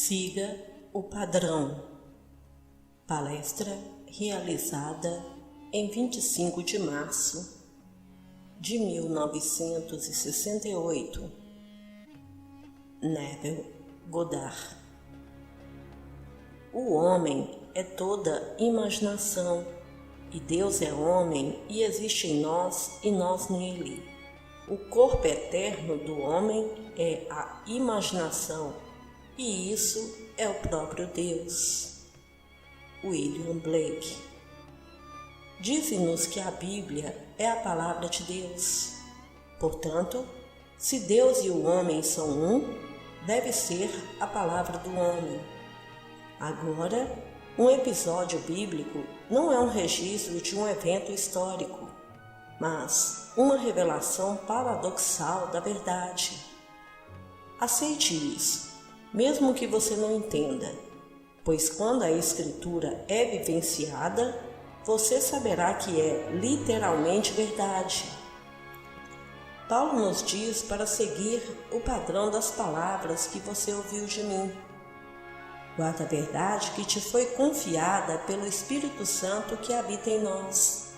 Siga o padrão. Palestra realizada em 25 de março de 1968. Neville Goddard. O homem é toda imaginação, e Deus é homem e existe em nós e nós nele. O corpo eterno do homem é a imaginação, e isso é o próprio Deus. William Blake. Diz-nos que a Bíblia é a palavra de Deus. Portanto, se Deus e o homem são um, deve ser a palavra do homem. Agora, um episódio bíblico não é um registro de um evento histórico, mas uma revelação paradoxal da verdade. Aceite isso, mesmo que você não entenda, pois quando a Escritura é vivenciada, você saberá que é literalmente verdade. Paulo nos diz para seguir o padrão das palavras que você ouviu de mim. Guarda a verdade que te foi confiada pelo Espírito Santo que habita em nós.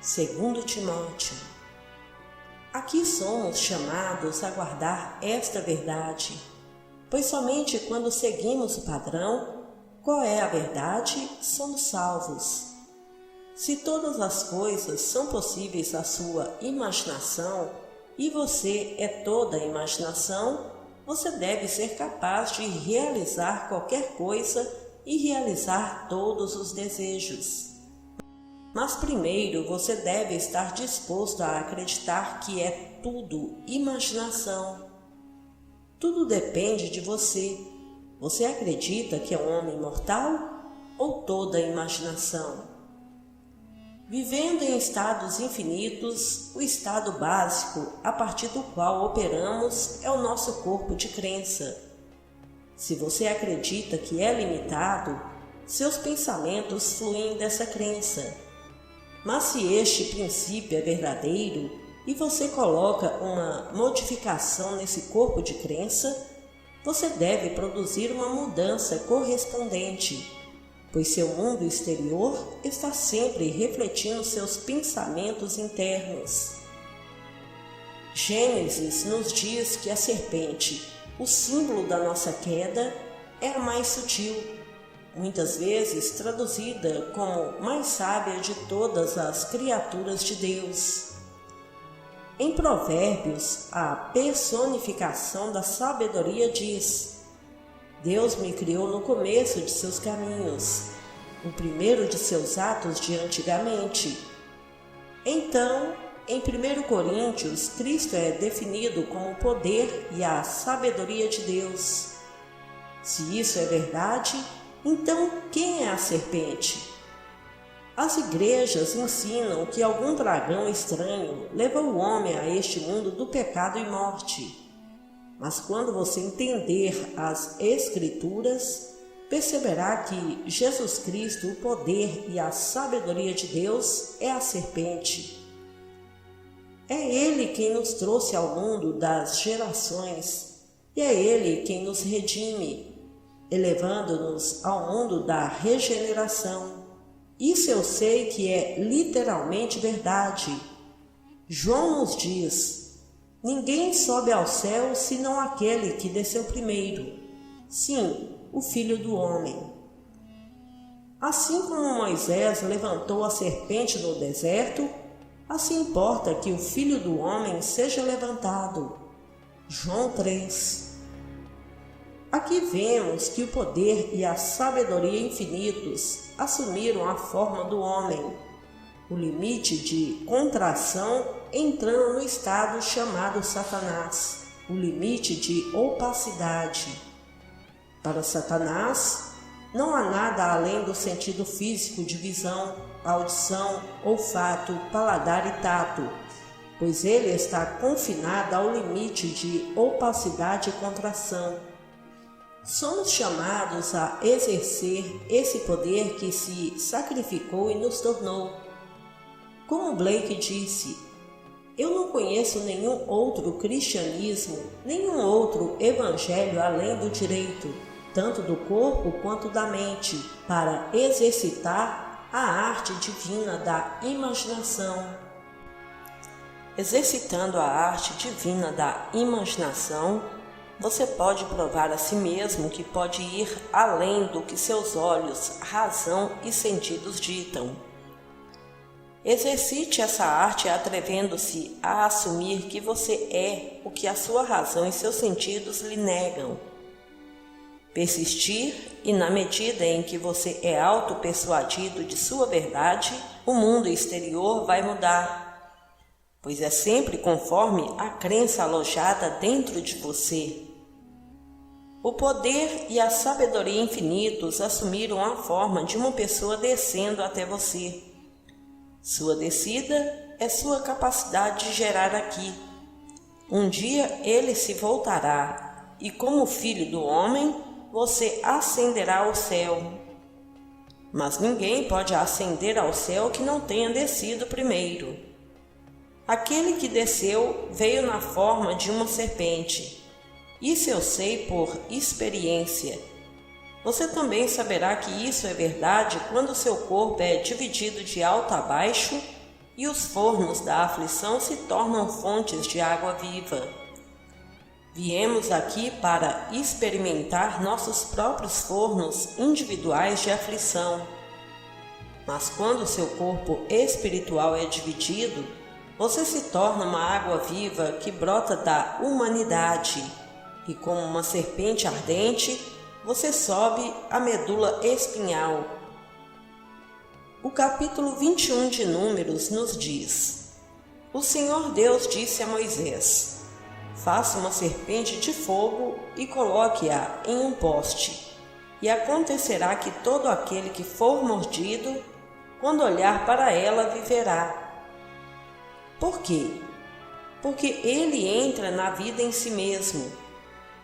2 Timóteo. Aqui somos chamados a guardar esta verdade, pois somente quando seguimos o padrão, qual é a verdade, somos salvos. Se todas as coisas são possíveis à sua imaginação, e você é toda a imaginação, você deve ser capaz de realizar qualquer coisa e realizar todos os desejos. Mas primeiro você deve estar disposto a acreditar que é tudo imaginação. Tudo depende de você. Você acredita que é um homem mortal ou toda a imaginação? Vivendo em estados infinitos, o estado básico a partir do qual operamos é o nosso corpo de crença. Se você acredita que é limitado, seus pensamentos fluem dessa crença. Mas se este princípio é verdadeiro e você coloca uma modificação nesse corpo de crença, você deve produzir uma mudança correspondente, pois seu mundo exterior está sempre refletindo seus pensamentos internos. Gênesis nos diz que a serpente, o símbolo da nossa queda, é a mais sutil, muitas vezes traduzida como mais sábia de todas as criaturas de Deus. Em Provérbios, a personificação da sabedoria diz: Deus me criou no começo de seus caminhos, o primeiro de seus atos de antigamente. Então, em 1 Coríntios, Cristo é definido como o poder e a sabedoria de Deus. Se isso é verdade, então quem é a serpente? As igrejas ensinam que algum dragão estranho leva o homem a este mundo do pecado e morte. Mas quando você entender as Escrituras, perceberá que Jesus Cristo, o poder e a sabedoria de Deus, é a serpente. É Ele quem nos trouxe ao mundo das gerações, e é Ele quem nos redime, elevando-nos ao mundo da regeneração. Isso eu sei que é literalmente verdade. João nos diz: ninguém sobe ao céu senão aquele que desceu primeiro, sim, o Filho do Homem. Assim como Moisés levantou a serpente no deserto, assim importa que o Filho do Homem seja levantado. João 3. Aqui vemos que o poder e a sabedoria infinitos assumiram a forma do homem, o limite de contração entrando no estado chamado Satanás, o limite de opacidade. Para Satanás, não há nada além do sentido físico de visão, audição, olfato, paladar e tato, pois ele está confinado ao limite de opacidade e contração. Somos chamados a exercer esse poder que se sacrificou e nos tornou. Como Blake disse, eu não conheço nenhum outro cristianismo, nenhum outro evangelho além do direito. tanto do corpo quanto da mente, para exercitar a arte divina da imaginação. Exercitando a arte divina da imaginação, você pode provar a si mesmo que pode ir além do que seus olhos, razão e sentidos ditam. Exercite essa arte atrevendo-se a assumir que você é o que a sua razão e seus sentidos lhe negam. Persistir, e na medida em que você é auto-persuadido de sua verdade, o mundo exterior vai mudar, pois é sempre conforme a crença alojada dentro de você. O poder e a sabedoria infinitos assumiram a forma de uma pessoa descendo até você. Sua descida é sua capacidade de gerar aqui. Um dia ele se voltará, e como filho do homem, você ascenderá ao céu. Mas ninguém pode ascender ao céu que não tenha descido primeiro. Aquele que desceu veio na forma de uma serpente. Isso eu sei por experiência. Você também saberá que isso é verdade quando seu corpo é dividido de alto a baixo e os fornos da aflição se tornam fontes de água viva. Viemos aqui para experimentar nossos próprios fornos individuais de aflição. Mas quando seu corpo espiritual é dividido, você se torna uma água viva que brota da humanidade. E como uma serpente ardente, você sobe a medula espinhal. O capítulo 21 de Números nos diz: O Senhor Deus disse a Moisés: Faça uma serpente de fogo e coloque-a em um poste, e acontecerá que todo aquele que for mordido, quando olhar para ela, viverá. Por quê? Porque ele entra na vida em si mesmo.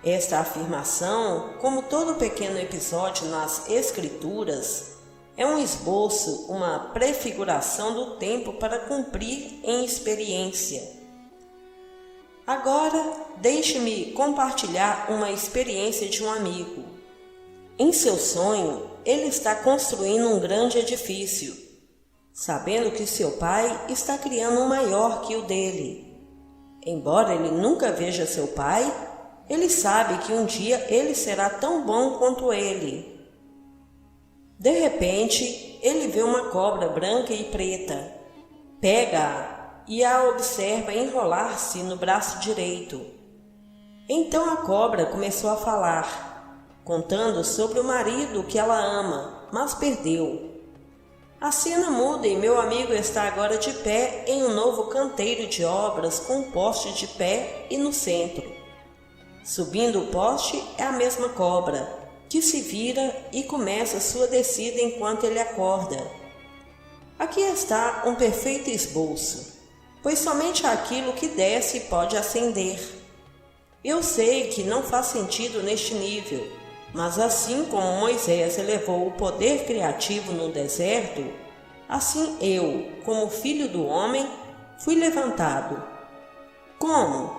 Esta afirmação, como todo pequeno episódio nas Escrituras, é um esboço, uma prefiguração do tempo para cumprir em experiência. Agora, deixe-me compartilhar uma experiência de um amigo. Em seu sonho, ele está construindo um grande edifício, sabendo que seu pai está criando um maior que o dele. Embora ele nunca veja seu pai, ele sabe que um dia ele será tão bom quanto ele. De repente, ele vê uma cobra branca e preta. Pega-a e a observa enrolar-se no braço direito. Então a cobra começou a falar, contando sobre o marido que ela ama, mas perdeu. A cena muda e meu amigo está agora de pé em um novo canteiro de obras com um poste de pé e no centro. Subindo o poste é a mesma cobra, que se vira e começa sua descida enquanto ele acorda. Aqui está um perfeito esboço, pois somente aquilo que desce pode ascender. Eu sei que não faz sentido neste nível, mas assim como Moisés elevou o poder criativo no deserto, assim eu, como filho do homem, fui levantado. Como?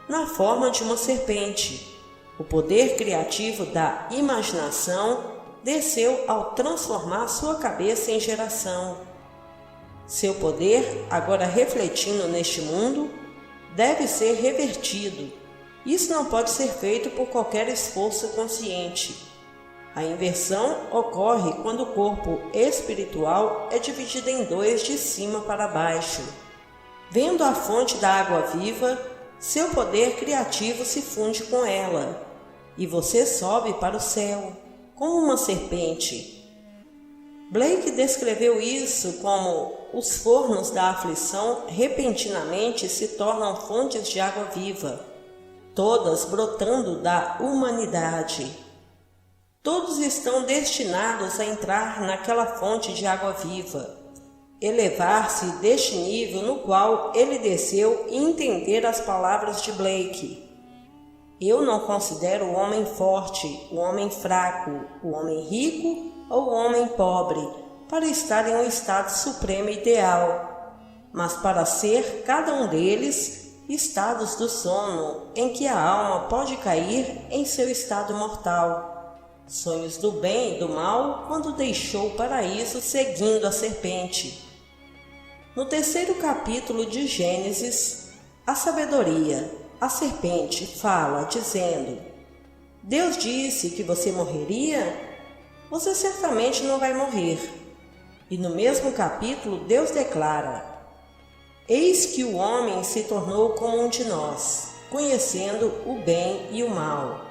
Na forma de uma serpente. O poder criativo da imaginação desceu ao transformar sua cabeça em geração. Seu poder, agora refletindo neste mundo, deve ser revertido. Isso não pode ser feito por qualquer esforço consciente. A inversão ocorre quando o corpo espiritual é dividido em dois de cima para baixo. Vendo a fonte da água viva, seu poder criativo se funde com ela, e você sobe para o céu, como uma serpente. Blake descreveu isso como os fornos da aflição repentinamente se tornam fontes de água viva, todas brotando da humanidade. Todos estão destinados a entrar naquela fonte de água viva, elevar-se deste nível no qual ele desceu e entender as palavras de Blake. Eu não considero o homem forte, o homem fraco, o homem rico ou o homem pobre para estar em um estado supremo ideal, mas para ser cada um deles estados do sono em que a alma pode cair em seu estado mortal. sonhos do bem e do mal quando deixou o paraíso seguindo a serpente. No terceiro capítulo de Gênesis, a sabedoria, a serpente, fala dizendo: Deus disse que você morreria? Você certamente não vai morrer. E no mesmo capítulo, Deus declara: Eis que o homem se tornou como um de nós, conhecendo o bem e o mal.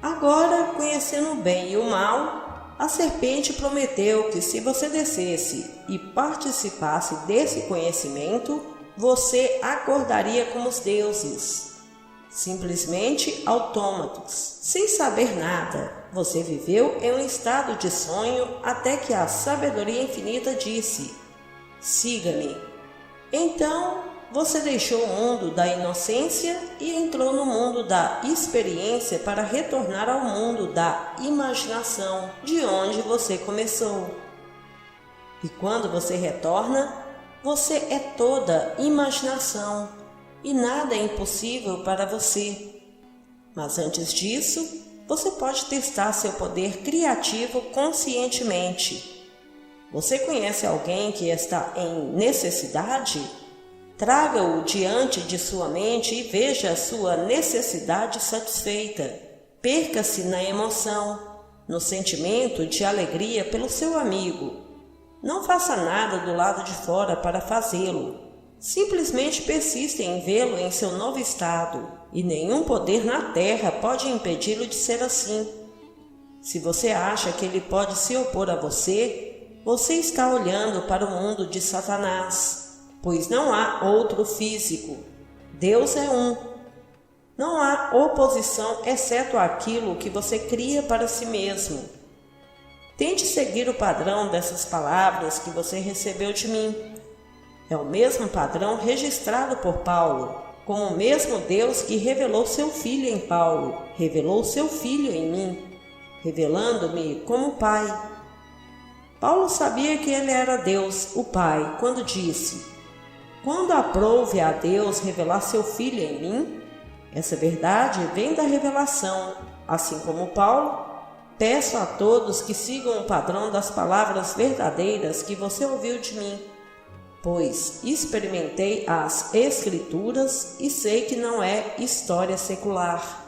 Agora, conhecendo o bem e o mal, a serpente prometeu que se você descesse e participasse desse conhecimento, você acordaria como os deuses. Simplesmente autômatos, sem saber nada. Você viveu em um estado de sonho até que a sabedoria infinita disse: siga-me. Então, você deixou o mundo da inocência e entrou no mundo da experiência para retornar ao mundo da imaginação, de onde você começou. E quando você retorna, você é toda imaginação e nada é impossível para você. Mas antes disso, você pode testar seu poder criativo conscientemente. Você conhece alguém que está em necessidade? Traga-o diante de sua mente e veja a sua necessidade satisfeita. Perca-se na emoção, no sentimento de alegria pelo seu amigo. Não faça nada do lado de fora para fazê-lo. Simplesmente persista em vê-lo em seu novo estado, e nenhum poder na terra pode impedi-lo de ser assim. Se você acha que ele pode se opor a você, você está olhando para o mundo de Satanás, pois não há outro físico. Deus é um. Não há oposição exceto aquilo que você cria para si mesmo. Tente seguir o padrão dessas palavras que você recebeu de mim. É o mesmo padrão registrado por Paulo, como o mesmo Deus que revelou seu Filho em Paulo, revelou seu Filho em mim, revelando-me como Pai. Paulo sabia que ele era Deus, o Pai, quando disse: quando aprouve a Deus revelar seu Filho em mim, essa verdade vem da revelação. Assim como Paulo, peço a todos que sigam o padrão das palavras verdadeiras que você ouviu de mim, pois experimentei as Escrituras e sei que não é história secular.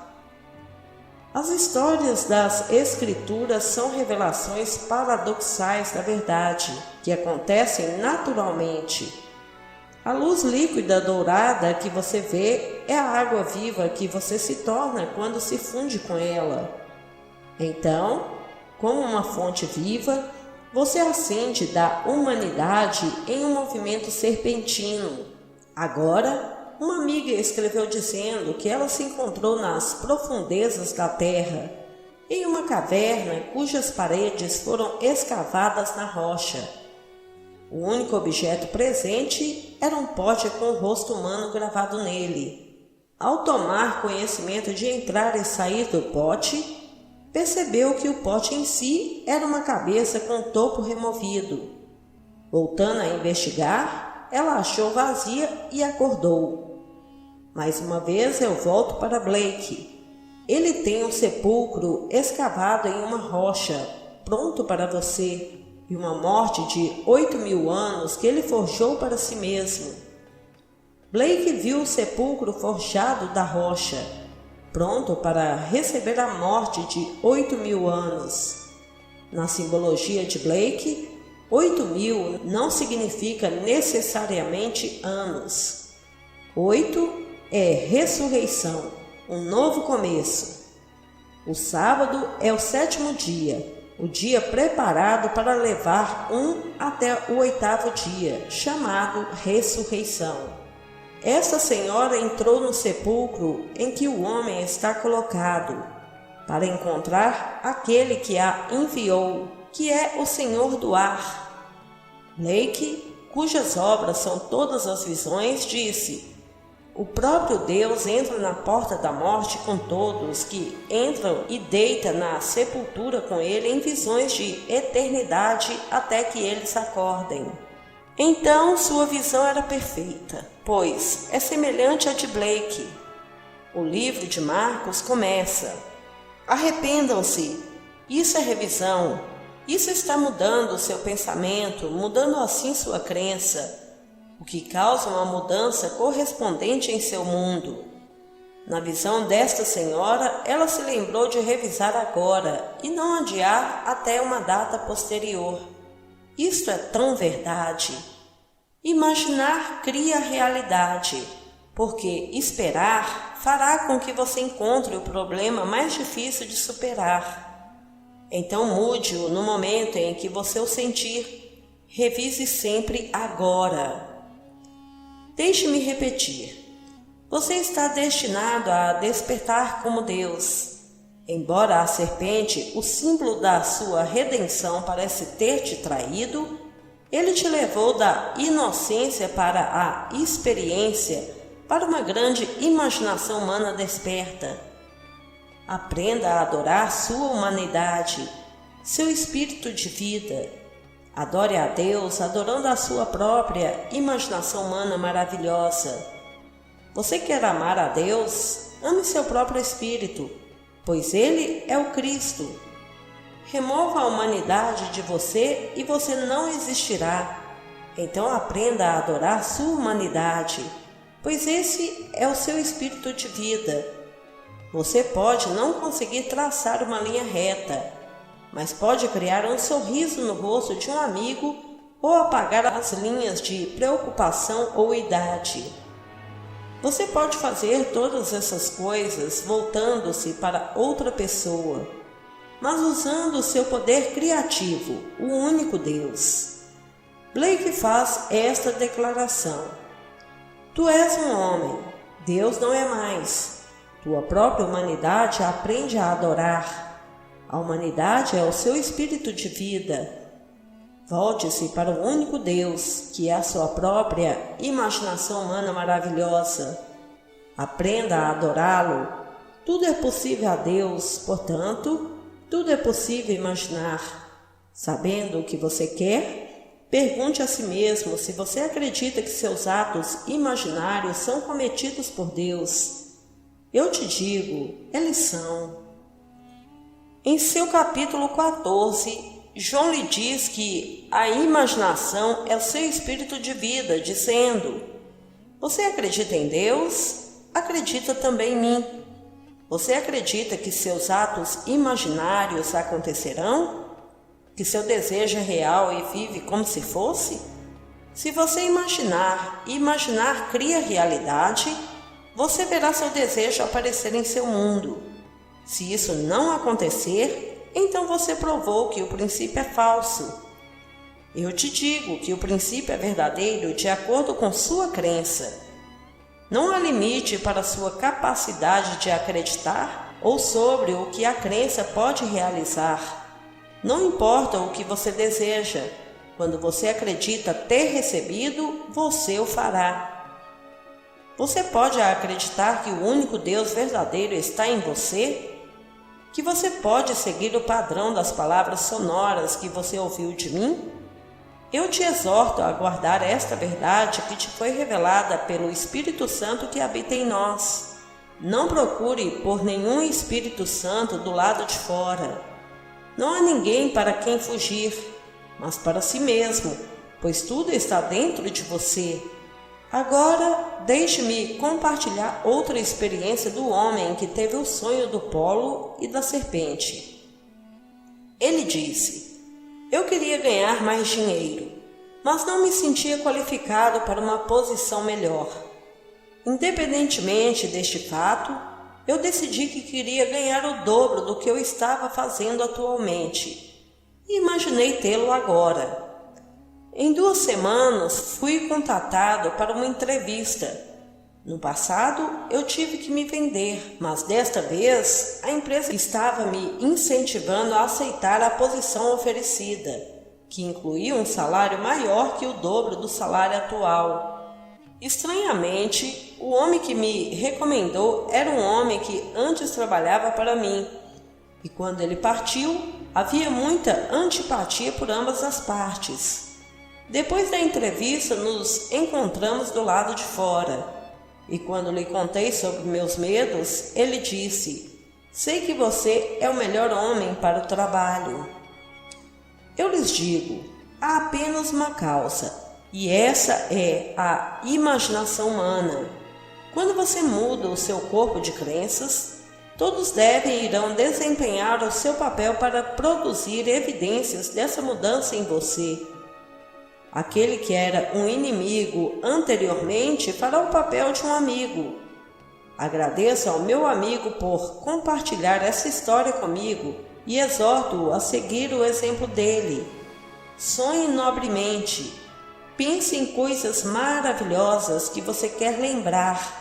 As histórias das Escrituras são revelações paradoxais da verdade, que acontecem naturalmente. A luz líquida dourada que você vê é a água viva que você se torna quando se funde com ela. Então, como uma fonte viva, você ascende da humanidade em um movimento serpentino. Agora, uma amiga escreveu dizendo que ela se encontrou nas profundezas da terra, em uma caverna cujas paredes foram escavadas na rocha. O único objeto presente era um pote com o rosto humano gravado nele. Ao tomar conhecimento de entrar e sair do pote, percebeu que o pote em si era uma cabeça com o topo removido. Voltando a investigar, ela achou vazia e acordou. Mais uma vez eu volto para Blake. Ele tem um sepulcro escavado em uma rocha, pronto para você, e uma morte de 8.000 anos que ele forjou para si mesmo. Blake viu o sepulcro forjado da rocha, pronto para receber a morte de 8.000 anos. Na simbologia de Blake, 8.000 não significa necessariamente anos. 8 é ressurreição, um novo começo. O sábado é o 7º dia, o dia preparado para levar até o 8º dia, chamado ressurreição. Esta senhora entrou no sepulcro em que o homem está colocado, para encontrar aquele que a enviou, que é o Senhor do ar. Blake, cujas obras são todas as visões, disse: o próprio Deus entra na porta da morte com todos que entram e deita na sepultura com ele em visões de eternidade até que eles acordem. Então sua visão era perfeita, pois é semelhante à de Blake. O livro de Marcos começa: arrependam-se, Isso é revisão. Isso está mudando o seu pensamento, mudando assim sua crença, o que causa uma mudança correspondente em seu mundo. Na visão desta senhora, ela se lembrou de revisar agora e não adiar até uma data posterior. Isto é tão verdade. Imaginar cria realidade, porque esperar fará com que você encontre o problema mais difícil de superar. Então mude-o no momento em que você o sentir. Revise sempre agora. Deixe-me repetir. Você está destinado a despertar como Deus. Embora a serpente, o símbolo da sua redenção, parece ter te traído, ele te levou da inocência para a experiência, para uma grande imaginação humana desperta. Aprenda a adorar sua humanidade, seu espírito de vida. Adore a Deus adorando a sua própria imaginação humana maravilhosa. Você quer amar a Deus? Ame seu próprio espírito, pois ele é o Cristo. Remova a humanidade de você e você não existirá. Então aprenda a adorar sua humanidade, pois esse é o seu espírito de vida. Você pode não conseguir traçar uma linha reta, mas pode criar um sorriso no rosto de um amigo ou apagar as linhas de preocupação ou idade. Você pode fazer todas essas coisas voltando-se para outra pessoa, mas usando o seu poder criativo, o único Deus. Blake faz esta declaração: Tu és um homem, Deus não é mais. Tua própria humanidade aprende a adorar. A humanidade é o seu espírito de vida. Volte-se para o único Deus, que é a sua própria imaginação humana maravilhosa. Aprenda a adorá-lo. Tudo é possível a Deus, portanto, tudo é possível imaginar. Sabendo o que você quer, pergunte a si mesmo se você acredita que seus atos imaginários são cometidos por Deus. Eu te digo, eles são. Em seu capítulo 14, João lhe diz que a imaginação é o seu espírito de vida, dizendo: Você acredita em Deus? Acredita também em mim. Você acredita que seus atos imaginários acontecerão? Que seu desejo é real e vive como se fosse? Se você imaginar e imaginar cria realidade, você verá seu desejo aparecer em seu mundo. Se isso não acontecer, então você provou que o princípio é falso. Eu te digo que o princípio é verdadeiro de acordo com sua crença. Não há limite para sua capacidade de acreditar ou sobre o que a crença pode realizar. Não importa o que você deseja, quando você acredita ter recebido, você o fará. Você pode acreditar que o único Deus verdadeiro está em você? Que você pode seguir o padrão das palavras sonoras que você ouviu de mim? Eu te exorto a guardar esta verdade que te foi revelada pelo Espírito Santo que habita em nós. Não procure por nenhum Espírito Santo do lado de fora. Não há ninguém para quem fugir, mas para si mesmo, pois tudo está dentro de você. Agora, deixe-me compartilhar outra experiência do homem que teve o sonho do polo e da serpente. Ele disse: Eu queria ganhar mais dinheiro, mas não me sentia qualificado para uma posição melhor. Independentemente deste fato, eu decidi que queria ganhar o dobro do que eu estava fazendo atualmente e imaginei tê-lo agora. Em 2 semanas, fui contatado para uma entrevista. No passado, eu tive que me vender, mas desta vez, a empresa estava me incentivando a aceitar a posição oferecida, que incluía um salário maior que o dobro do salário atual. Estranhamente, o homem que me recomendou era um homem que antes trabalhava para mim, e quando ele partiu, havia muita antipatia por ambas as partes. Depois da entrevista, nos encontramos do lado de fora, e quando lhe contei sobre meus medos, ele disse: Sei que você é o melhor homem para o trabalho. Eu lhes digo, há apenas uma causa, e essa é a imaginação humana. Quando você muda o seu corpo de crenças, todos devem e irão desempenhar o seu papel para produzir evidências dessa mudança em você. Aquele que era um inimigo anteriormente fará o papel de um amigo. Agradeço ao meu amigo por compartilhar essa história comigo e exorto-o a seguir o exemplo dele. Sonhe nobremente. Pense em coisas maravilhosas que você quer lembrar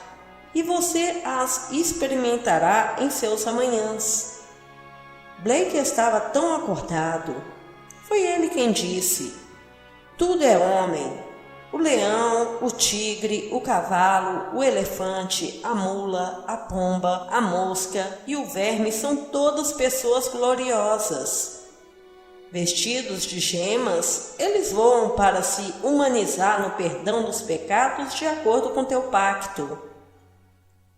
e você as experimentará em seus amanhãs. Blake estava tão acordado. Foi ele quem disse: tudo é homem. O leão, o tigre, o cavalo, o elefante, a mula, a pomba, a mosca e o verme são todas pessoas gloriosas. Vestidos de gemas, eles voam para se humanizar no perdão dos pecados de acordo com teu pacto.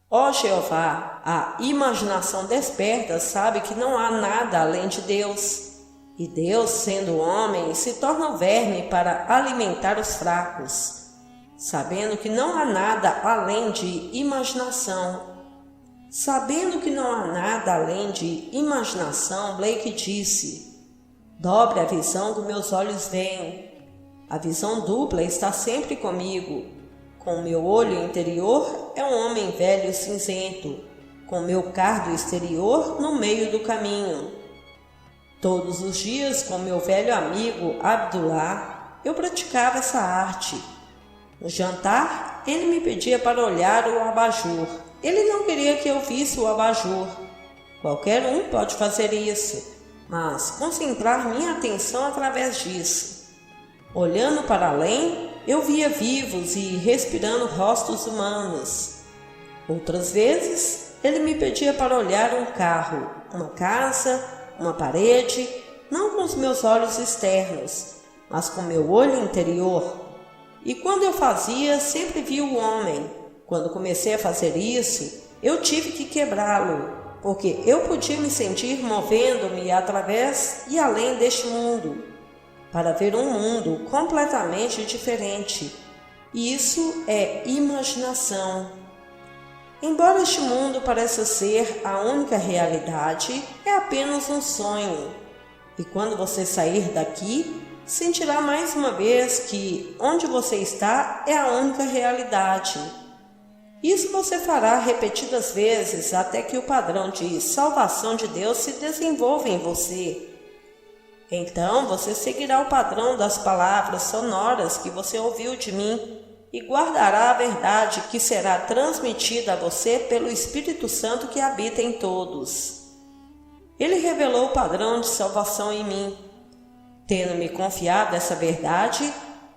Ó Jeová, a imaginação desperta sabe que não há nada além de Deus. E Deus, sendo homem, se torna verme para alimentar os fracos, sabendo que não há nada além de imaginação. Sabendo que não há nada além de imaginação, Blake disse: dobre a visão que meus olhos veem. A visão dupla está sempre comigo. Com o meu olho interior é um homem velho e cinzento, com o meu cardo exterior no meio do caminho. Todos os dias, com meu velho amigo Abdullah, eu praticava essa arte. No jantar, ele me pedia para olhar o abajur. Ele não queria que eu visse o abajur. Qualquer um pode fazer isso, mas concentrar minha atenção através disso. Olhando para além, eu via vivos e respirando rostos humanos. Outras vezes, ele me pedia para olhar um carro, uma casa, uma parede, não com os meus olhos externos, mas com meu olho interior. E quando eu fazia, sempre vi o homem. Quando comecei a fazer isso, eu tive que quebrá-lo, porque eu podia me sentir movendo-me através e além deste mundo, para ver um mundo completamente diferente. E isso é imaginação. Embora este mundo pareça ser a única realidade, é apenas um sonho. E quando você sair daqui, sentirá mais uma vez que onde você está é a única realidade. Isso você fará repetidas vezes até que o padrão de salvação de Deus se desenvolva em você. Então você seguirá o padrão das palavras sonoras que você ouviu de mim e guardará a verdade que será transmitida a você pelo Espírito Santo que habita em todos. Ele revelou o padrão de salvação em mim. Tendo-me confiado essa verdade,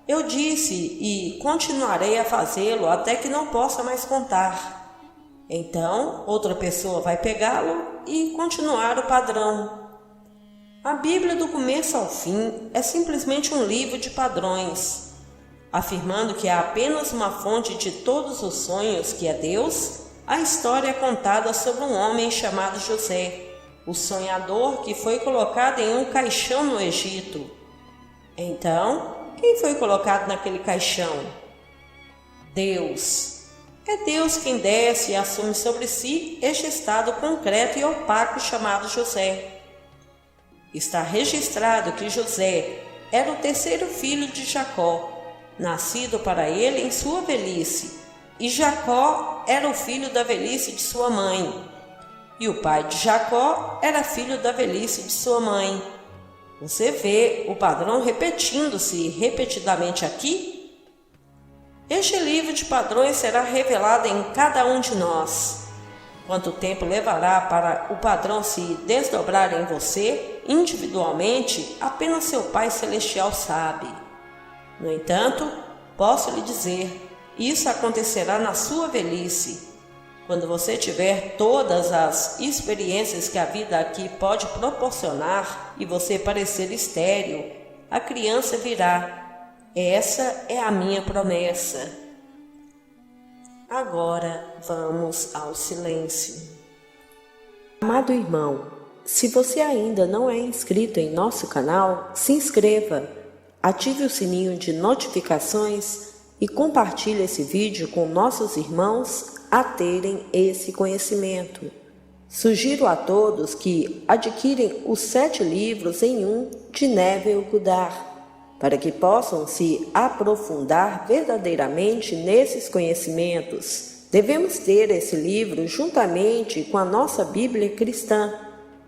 eu disse e continuarei a fazê-lo até que não possa mais contar. Então, outra pessoa vai pegá-lo e continuar o padrão. A Bíblia, do começo ao fim, é simplesmente um livro de padrões. Afirmando que há apenas uma fonte de todos os sonhos, que é Deus, a história é contada sobre um homem chamado José, o sonhador que foi colocado em um caixão no Egito. Então, quem foi colocado naquele caixão? Deus. É Deus quem desce e assume sobre si este estado concreto e opaco chamado José. Está registrado que José era o terceiro filho de Jacó, nascido para ele em sua velhice, e Jacó era o filho da velhice de sua mãe, e o pai de Jacó era filho da velhice de sua mãe. Você vê o padrão repetindo-se repetidamente aqui? Este livro de padrões será revelado em cada um de nós. Quanto tempo levará para o padrão se desdobrar em você, individualmente, apenas seu Pai Celestial sabe. No entanto, posso lhe dizer, isso acontecerá na sua velhice. Quando você tiver todas as experiências que a vida aqui pode proporcionar e você parecer estéril, a criança virá. Essa é a minha promessa. Agora vamos ao silêncio. Amado irmão, se você ainda não é inscrito em nosso canal, se inscreva, ative o sininho de notificações e compartilhe esse vídeo com nossos irmãos a terem esse conhecimento. Sugiro a todos que adquirem os 7 livros em um de Neville Goddard, para que possam se aprofundar verdadeiramente nesses conhecimentos. Devemos ter esse livro juntamente com a nossa Bíblia cristã.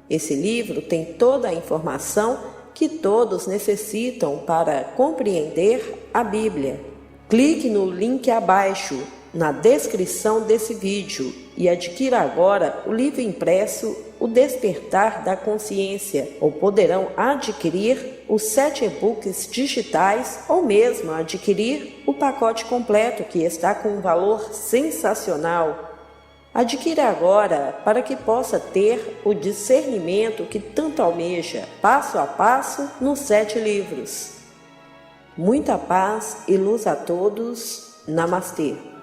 Esse livro tem toda a informação que todos necessitam para compreender a Bíblia. Clique no link abaixo, na descrição desse vídeo, e adquira agora o livro impresso O Despertar da Consciência, ou poderão adquirir os 7 e-books digitais ou mesmo adquirir o pacote completo, que está com um valor sensacional. Adquira agora para que possa ter o discernimento que tanto almeja, passo a passo nos 7 livros. Muita paz e luz a todos. Namastê.